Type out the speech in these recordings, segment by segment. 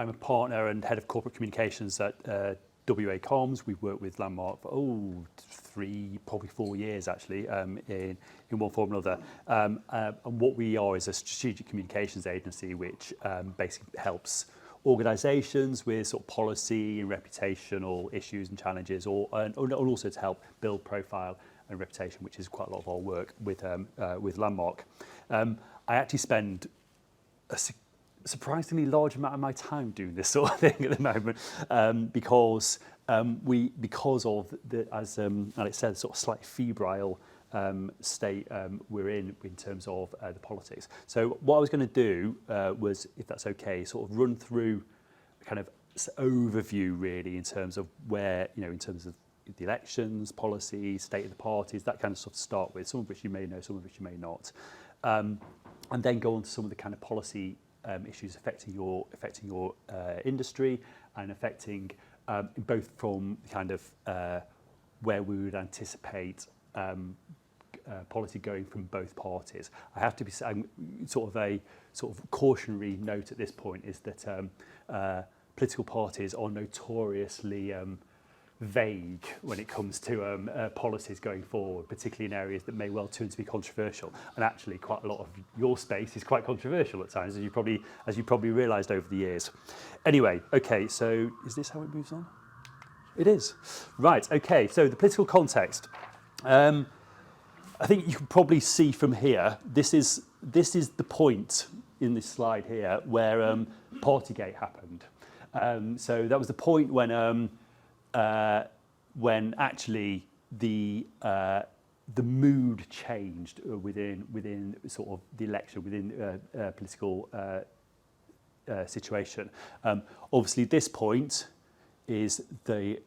I'm a partner and head of corporate communications at WA Comms. We've worked with Landmark for 3, probably 4 years actually, in one form or another. And what we are is a strategic communications agency which basically helps organisations with sort of policy and reputational issues and challenges, and also to help build profile and reputation, which is quite a lot of our work with Landmark. I actually spend a surprisingly large amount of my time doing this sort of thing at the moment, because of the, as Alex said, sort of slightly febrile state we're in terms of the politics. So what I was going to do was, if that's okay, sort of run through a kind of overview really in terms of where, in terms of the elections, policy, state of the parties, that kind of stuff to start with, some of which you may know, some of which you may not, and then go on to some of the kind of policy issues affecting your industry and affecting both from kind of where we would anticipate policy going from both parties. I have to be saying sort of cautionary note at this point is that political parties are notoriously vague when it comes to policies going forward, particularly in areas that may well turn to be controversial. And actually, quite a lot of your space is quite controversial at times, as you probably realised over the years. Anyway, okay. So is this how it moves on? It is. Right. Okay. So the political context. I think you can probably see from here. This is the point in this slide here where Partygate happened. So that was the point when actually the mood changed within sort of the election, within political situation. Obviously, this point is the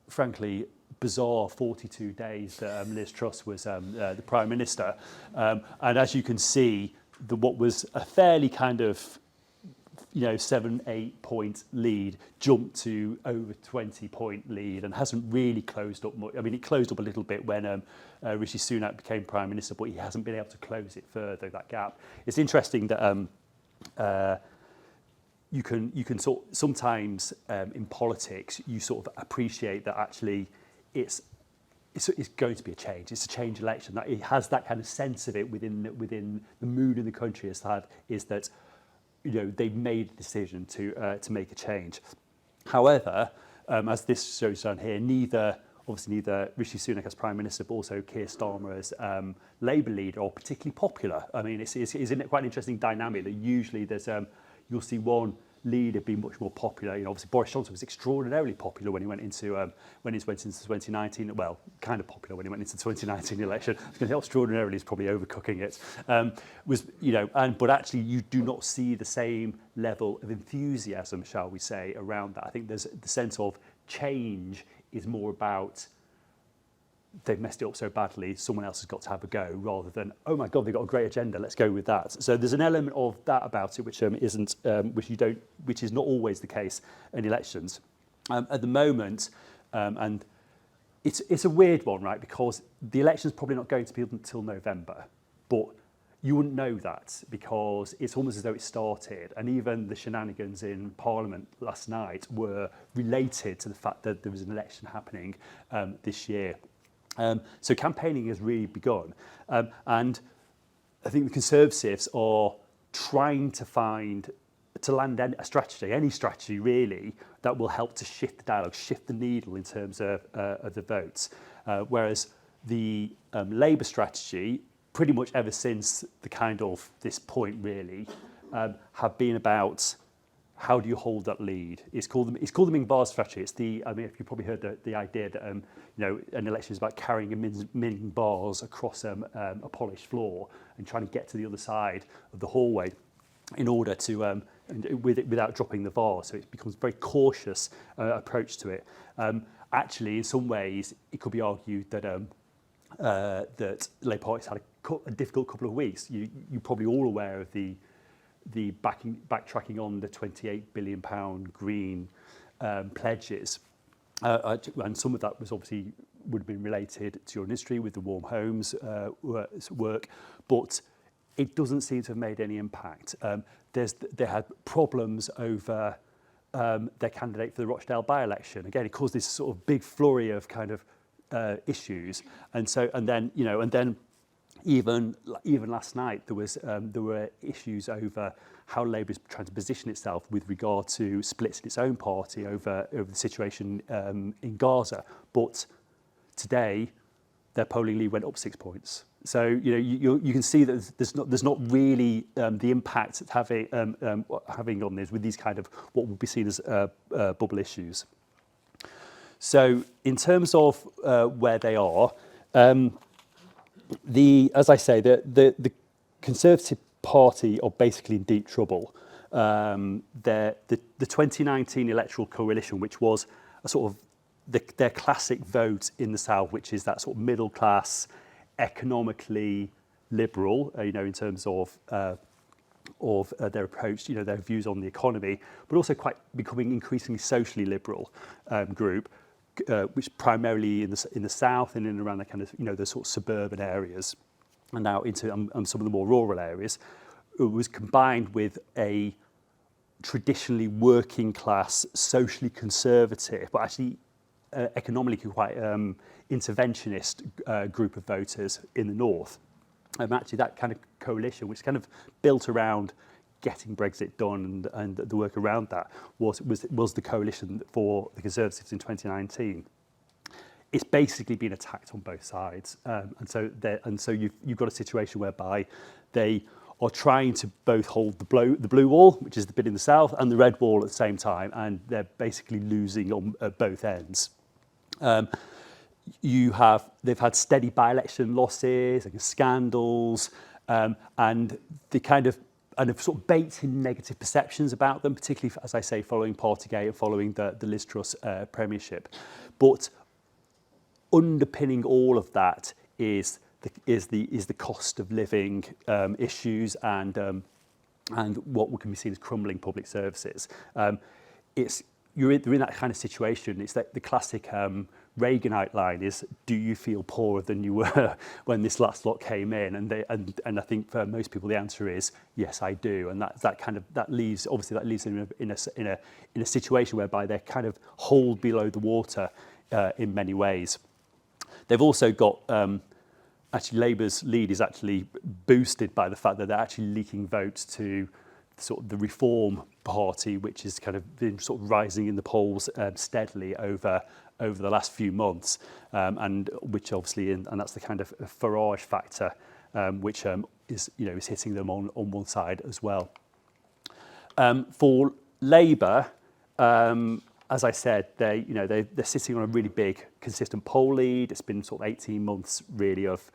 frankly bizarre 42 days that Liz Truss was the Prime Minister, and as you can see, what was a fairly kind of 7-8 point lead jumped to over 20 point lead and hasn't really closed up much. I mean, it closed up a little bit when Rishi Sunak became Prime Minister, but he hasn't been able to close it further, that gap. It's interesting that you can sometimes in politics you sort of appreciate that actually it's going to be a change. It's a change election. That it has that kind of sense of it within the mood in the country is that they've made a decision to make a change. However, as this shows down here, neither Rishi Sunak as Prime Minister, but also Keir Starmer as Labour leader are particularly popular. I mean, it's quite an interesting dynamic that usually you'll see one leader be much more popular. Obviously Boris Johnson was extraordinarily popular when he went into 2019. Well, kind of popular when he went into the 2019 election. I was going to say extraordinarily is probably overcooking it. But actually you do not see the same level of enthusiasm, shall we say, around that. I think there's the sense of change is more about they've messed it up so badly, someone else has got to have a go, rather than, oh my God, they've got a great agenda, let's go with that. So there's an element of that about it which is not always the case in elections. At the moment, and it's a weird one, right? Because the election's probably not going to be until November, but you wouldn't know that because it's almost as though it started, and even the shenanigans in Parliament last night were related to the fact that there was an election happening this year. So campaigning has really begun, and I think the Conservatives are trying to land a strategy, any strategy really, that will help to shift the dialogue, shift the needle in terms of the votes. Whereas the Labour strategy, pretty much ever since the kind of this point really, have been about how do you hold that lead? It's called the Ming bars strategy. It's if you probably heard the idea that an election is about carrying a Ming bars across a polished floor and trying to get to the other side of the hallway in order to without dropping the vase. So it becomes a very cautious approach to it. Actually, in some ways, it could be argued that that Labour Party's had a difficult couple of weeks. You're probably all aware of the backtracking on the £28 billion green pledges, and some of that was obviously would have been related to your industry with the warm homes work, but it doesn't seem to have made any impact. They had problems over their candidate for the Rochdale by-election. Again, it caused this sort of big flurry of kind of issues, and then even last night there were issues over how Labour is trying to position itself with regard to splits in its own party over the situation in Gaza. But today, their polling lead went up 6 points. So you can see that there's not really the impact it's having on this with these kind of what would be seen as bubble issues. So in terms of where they are, as I say, the Conservative Party are basically in deep trouble. The 2019 electoral coalition, which was a sort of their classic vote in the South, which is that sort of middle class, economically liberal, in terms of their approach, their views on the economy, but also quite becoming increasingly socially liberal group, which primarily in the South and in and around the kind of the sort of suburban areas, and now into some of the more rural areas, it was combined with a traditionally working class, socially conservative, but actually economically quite interventionist group of voters in the north. Actually, that kind of coalition, which kind of built around getting Brexit done and the work around that, was the coalition for the Conservatives in 2019. It's basically been attacked on both sides, and so you've got a situation whereby they are trying to both hold the blue wall, which is the bit in the south, and the red wall at the same time, and they're basically losing on both ends. They've had steady by-election losses and scandals, and the kind of sort of baked in negative perceptions about them, particularly, as I say, following Partygate and following the Liz Truss premiership. But underpinning all of that is the cost of living issues and what can be seen as crumbling public services. They're in that kind of situation. It's like the classic Reaganite line is, "Do you feel poorer than you were when this last lot came in?" And I think for most people the answer is yes, I do. And that leaves them in a situation whereby they're kind of hauled below the water in many ways. They've also got actually Labour's lead is actually boosted by the fact that they're actually leaking votes to sort of the Reform Party, which has kind of been sort of rising in the polls steadily over the last few months, and which obviously, and that's the kind of Farage factor, which is hitting them on one side as well. For Labour, as I said, they're sitting on a really big, consistent poll lead. It's been sort of 18 months really of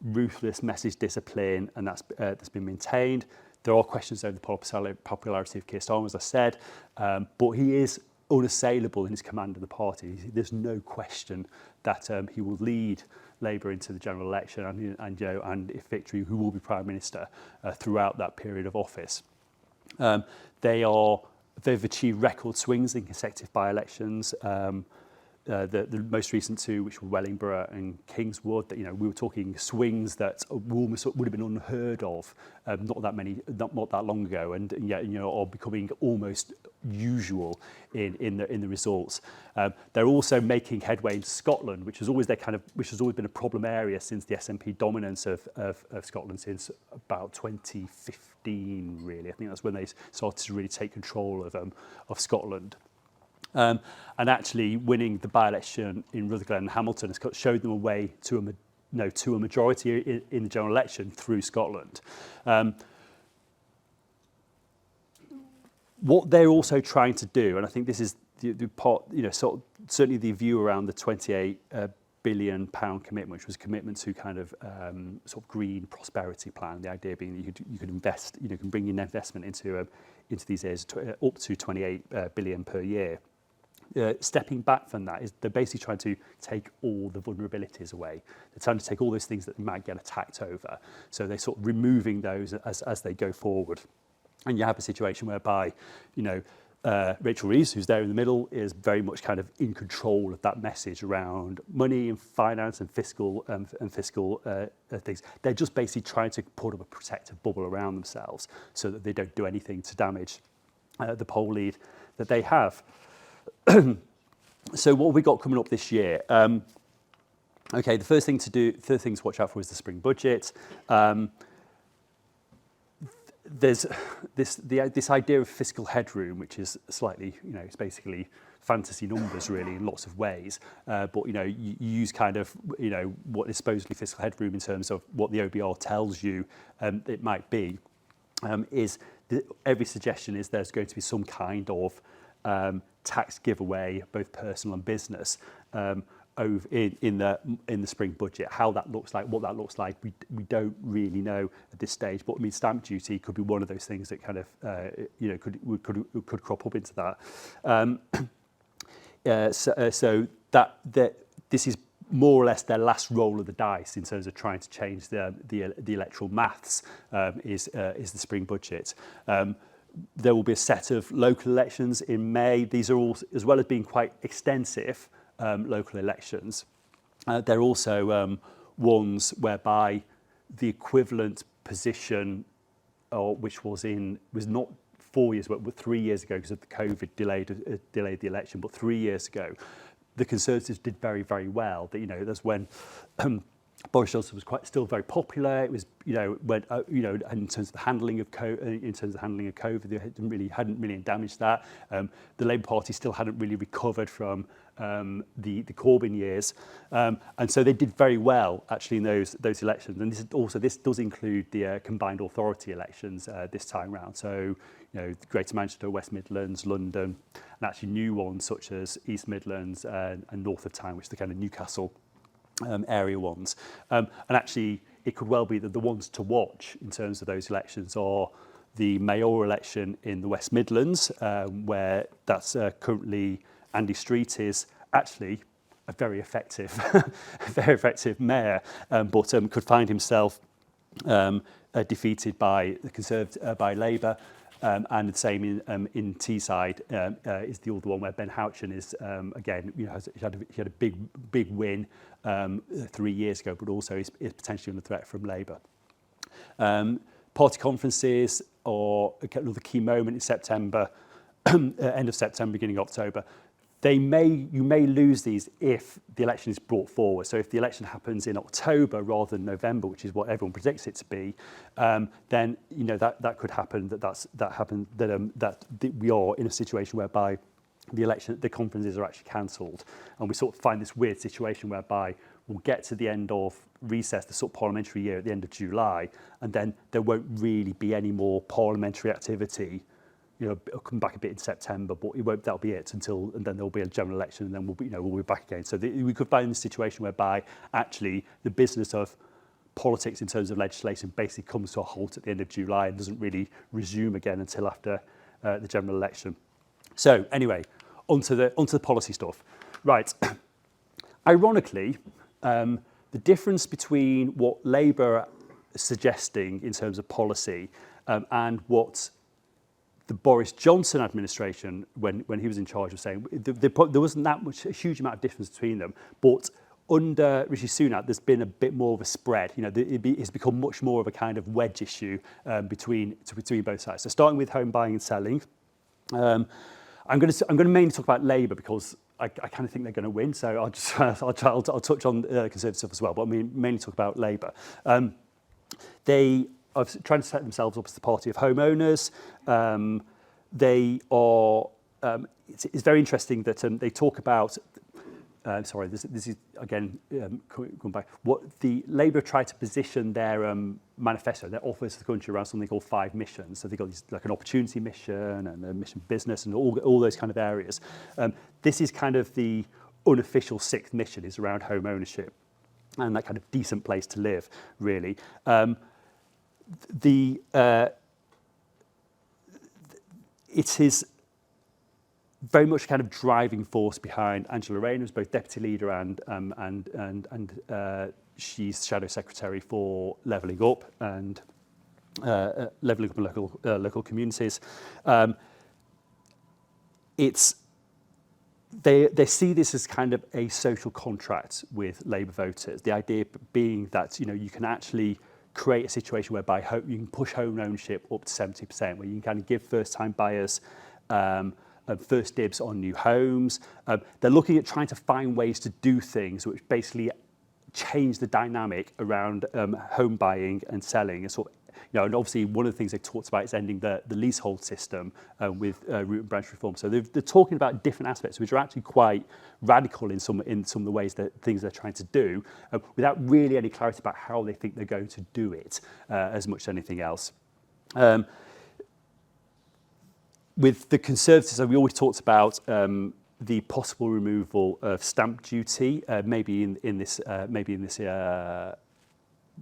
ruthless message discipline, and that's been maintained. There are questions over the popularity of Keir Starmer, as I said, but he is unassailable in his command of the party. There's no question that he will lead Labour into the general election, and if victory, who will be Prime Minister throughout that period of office. They've achieved record swings in consecutive by-elections. The most recent two, which were Wellingborough and Kingswood, that we were talking swings that almost would have been unheard of not that long ago, and yet are becoming almost usual in the results. They're also making headway into Scotland, which has always been a problem area since the SNP dominance of Scotland since about 2015. Really, I think that's when they started to really take control of Scotland. And actually winning the by-election in Rutherglen and Hamilton has showed them a way to a majority in the general election through Scotland. What they're also trying to do, and I think this is the part, certainly the view around the £28 billion commitment, which was a commitment to kind of sort of green prosperity plan. The idea being that you could invest, can bring in investment into these areas up to 28 billion per year. Stepping back from that is they're basically trying to take all the vulnerabilities away. They're trying to take all those things that might get attacked over. So they're sort of removing those as they go forward. And you have a situation whereby, Rachel Reeves, who's there in the middle, is very much kind of in control of that message around money and finance and fiscal things. They're just basically trying to put up a protective bubble around themselves so that they don't do anything to damage the poll lead that they have. So what have we got coming up this year? Okay, the first thing to watch out for is the spring budget. There's this idea of fiscal headroom, which is slightly, it's basically fantasy numbers really in lots of ways. But you use kind of, what is supposedly fiscal headroom in terms of what the OBR tells you it might be. Every suggestion is there's going to be some kind of tax giveaway, both personal and business, in the spring budget. How that looks like, what that looks like, we don't really know at this stage. But I mean, stamp duty could be one of those things that kind of could crop up into that. So this is more or less their last roll of the dice in terms of trying to change the electoral maths. Is the spring budget. There will be a set of local elections in May. These are all, as well as being quite extensive local elections, they're also ones whereby the equivalent position, which was not 4 years, but 3 years ago because of the COVID delayed the election, but 3 years ago, the Conservatives did very, very well. That's when Boris Johnson was still very popular. It was, when in terms of the handling of COVID, they hadn't really damaged that. The Labour Party still hadn't really recovered from the Corbyn years, and so they did very well actually in those elections. And this does include the combined authority elections this time round. So Greater Manchester, West Midlands, London, and actually new ones such as East Midlands and North of Town, which are the kind of Newcastle area ones. And actually, it could well be that the ones to watch in terms of those elections are the mayoral election in the West Midlands, where that's currently Andy Street is actually a very effective, mayor, but could find himself defeated by the Conservative, by Labour. And the same in Teesside is the other one where Ben Houchen is again, he had a big win 3 years ago, but also is potentially under threat from Labour. Party conferences are another key moment in September, end of September, beginning of October. You may lose these if the election is brought forward. So if the election happens in October rather than November, which is what everyone predicts it to be, then that could happen. That we are in a situation whereby the conferences are actually cancelled, and we sort of find this weird situation whereby we'll get to the end of recess, the sort of parliamentary year at the end of July, and then there won't really be any more parliamentary activity. It'll come back a bit in September, but that'll be it and then there'll be a general election, and then we'll be back again. So we could find a situation whereby actually the business of politics in terms of legislation basically comes to a halt at the end of July and doesn't really resume again until after the general election. So anyway, onto the policy stuff. Right. Ironically, the difference between what Labour are suggesting in terms of policy and what the Boris Johnson administration, when he was in charge, was saying there wasn't a huge amount of difference between them. But under Rishi Sunak, there's been a bit more of a spread. It's become much more of a kind of wedge issue between both sides. So starting with home buying and selling, I'm going to mainly talk about Labour because I kind of think they're going to win. So I'll touch on Conservative stuff as well, but I mean mainly talk about Labour. They are trying to set themselves up as the party of homeowners. They are. It's very interesting that they talk about. Sorry, this is again going back. What the Labour try to position their manifesto, their offers to the country around something called 5 missions. So they've got these, like an opportunity mission and a mission business and all those kind of areas. This is kind of the unofficial 6th mission, is around home ownership and that kind of decent place to live, really. It is very much kind of driving force behind Angela Rayner, who's both deputy leader and she's shadow secretary for Levelling Up and local communities. They see this as kind of a social contract with Labour voters. The idea being that you can actually create a situation whereby you can push home ownership up to 70%, where you can kind of give first-time buyers first dibs on new homes. They're looking at trying to find ways to do things which basically change the dynamic around home buying and selling. And sort of, and obviously one of the things they talked about is ending the leasehold system with root and branch reform. So they're talking about different aspects which are actually quite radical in some of the ways that things they're trying to do, without really any clarity about how they think they're going to do it, as much as anything else. With the Conservatives, we always talked about the possible removal of stamp duty, maybe in this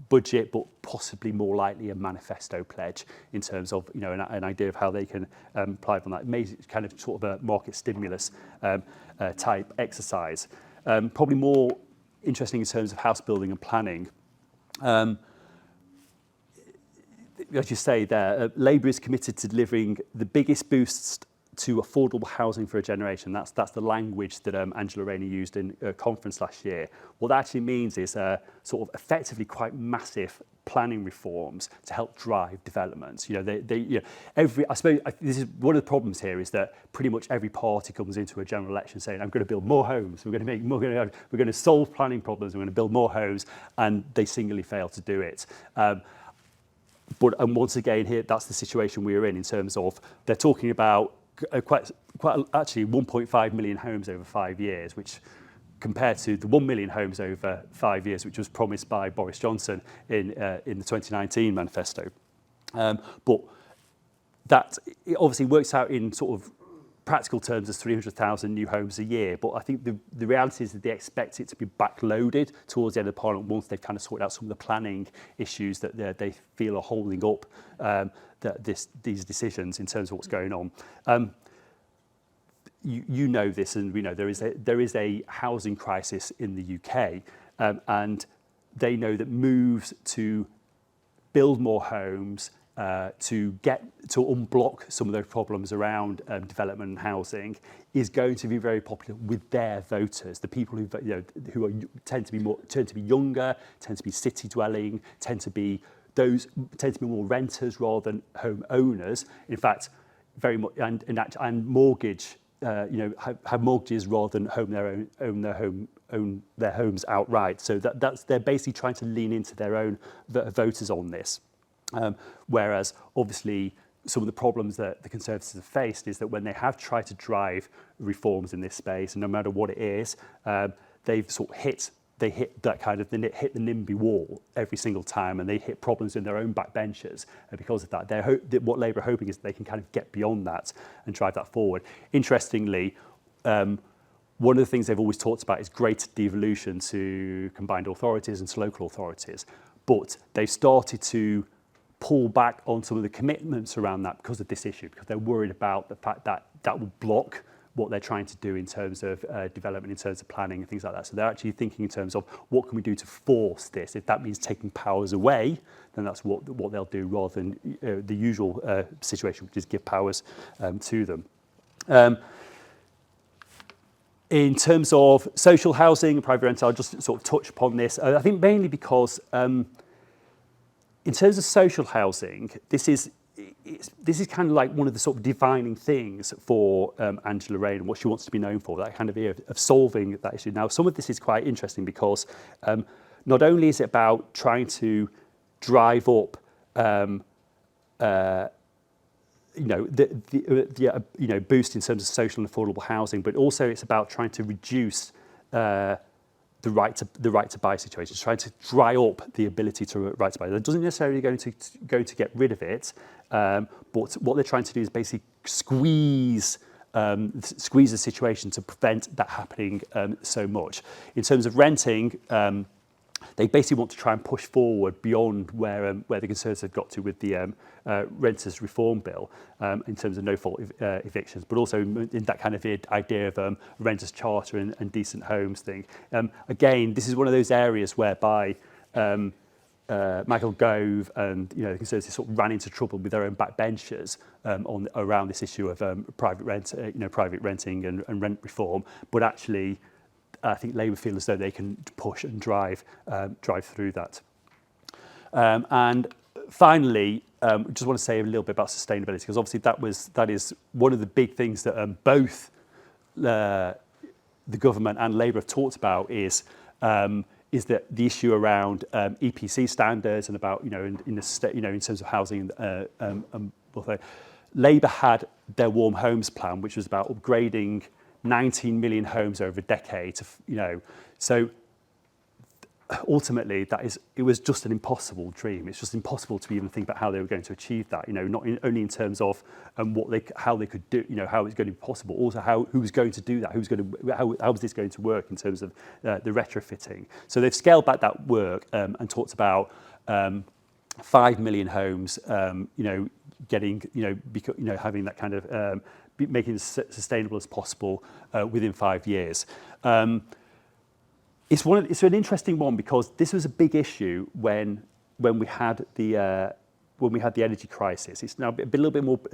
budget, but possibly more likely a manifesto pledge in terms of an idea of how they can apply on that. Maybe it's kind of sort of a market stimulus type exercise. Probably more interesting in terms of house building and planning. As you say there, Labour is committed to delivering the biggest boosts to affordable housing for a generation. That's the language that Angela Rayner used in a conference last year. What that actually means is sort of effectively quite massive planning reforms to help drive developments. I suppose this is one of the problems here, is that pretty much every party comes into a general election saying, I'm going to build more homes, we're going to solve planning problems, we're going to build more homes, and they singularly fail to do it. But once again here, that's the situation we are in terms of they're talking about quite actually 1.5 million homes over 5 years, which compared to the 1 million homes over 5 years, which was promised by Boris Johnson in the 2019 manifesto. But that it obviously works out in sort of practical terms as 300,000 new homes a year. But I think the reality is that they expect it to be backloaded towards the end of Parliament once they've kind of sorted out some of the planning issues that they feel are holding up these decisions in terms of what's going on. You know this, and we know there is a housing crisis in the UK, and they know that moves to build more homes, to unblock some of those problems around development and housing is going to be very popular with their voters. The people who tend to be younger, tend to be city dwelling, tend to be more renters rather than home owners. In fact, very much and mortgage. Have mortgages rather than own their homes outright. So they're basically trying to lean into their own voters on this. Whereas obviously some of the problems that the Conservatives have faced is that when they have tried to drive reforms in this space, and no matter what it is, they've sort of hit the NIMBY wall every single time, and they hit problems in their own backbenchers. And because of that, what Labour are hoping is that they can kind of get beyond that and drive that forward. Interestingly, one of the things they've always talked about is greater devolution to combined authorities and to local authorities. But they've started to pull back on some of the commitments around that because of this issue, because they're worried about the fact that that will block what they're trying to do in terms of development, in terms of planning and things like that. So they're actually thinking in terms of what can we do to force this. If that means taking powers away, then that's what they'll do rather than the usual situation, which is give powers to them. In terms of social housing and private rental, I'll just sort of touch upon this. I think mainly because in terms of social housing, this is kind of like one of the sort of defining things for Angela Rayner and what she wants to be known for, that kind of idea of solving that issue. Now, some of this is quite interesting because not only is it about trying to drive up boost in terms of social and affordable housing, but also it's about trying to reduce the right to buy situations, trying to dry up the ability to right to buy. That doesn't necessarily going to get rid of it, but what they're trying to do is basically squeeze the situation to prevent that happening so much. In terms of renting, they basically want to try and push forward beyond where the Conservatives have got to with the Renters Reform Bill in terms of no-fault evictions, but also in that kind of idea of renters' charter and decent homes thing. Again, this is one of those areas whereby Michael Gove and the Conservatives sort of ran into trouble with their own backbenchers around this issue of private renting and rent reform, but actually I think Labour feel as though they can push and drive through that. And finally, just want to say a little bit about sustainability, because obviously that is one of the big things that both the government and Labour have talked about is that the issue around EPC standards and about in the state, in terms of housing. Labour had their Warm Homes Plan, which was about upgrading 19 million homes over a decade. So ultimately, it was just an impossible dream. It's just impossible to even think about how they were going to achieve that. Not only in terms of how they could do, how it's going to be possible, also who was going to do that, how was this going to work in terms of the retrofitting. So they've scaled back that work and talked about 5 million homes, getting, having that kind of making it as sustainable as possible within 5 years. It's an interesting one, because this was a big issue when we had the energy crisis. It's now a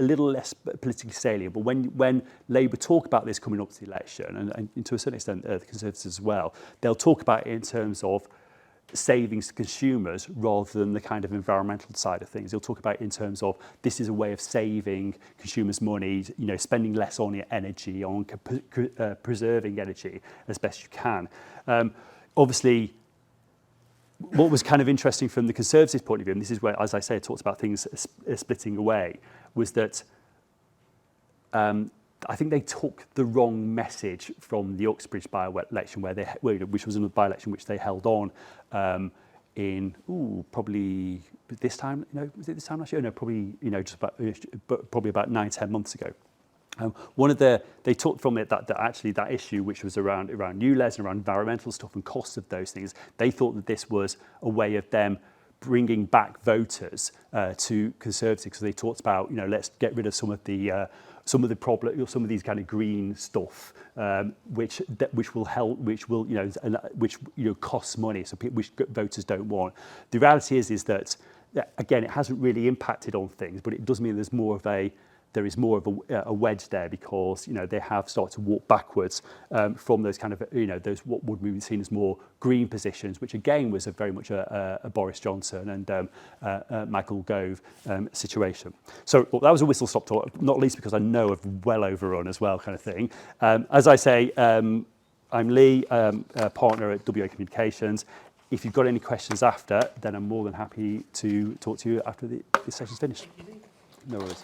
little less politically salient. But when Labour talk about this coming up to the election, and to a certain extent the Conservatives as well, they'll talk about it in terms of savings to consumers rather than the kind of environmental side of things. They'll talk about it in terms of this is a way of saving consumers money, spending less on energy, on preserving energy as best you can. Obviously, what was kind of interesting from the Conservatives' point of view, and this is where, as I say, it talks about things splitting away, was that I think they took the wrong message from the Uxbridge by-election, which was a by-election which they held on in probably this time. Was it this time last year? No, probably probably about 9-10 months ago. They took from it that actually that issue, which was around new LES and around environmental stuff and costs of those things, they thought that this was a way of them bringing back voters to Conservatives, because they talked about let's get rid of some of the problem, some of these kind of green stuff, which will help, which costs money, so which voters don't want. The reality is that again, it hasn't really impacted on things, but it does mean there is more of a wedge there, because they have started to walk backwards from those kind of those what would be seen as more green positions, which again was very much a Boris Johnson and Michael Gove situation. So that was a whistle stop tour, not least because I know I've well overrun as well, kind of thing. As I say, I'm Lee, a partner at WA Communications. If you've got any questions after, then I'm more than happy to talk to you after the session's finished. No worries.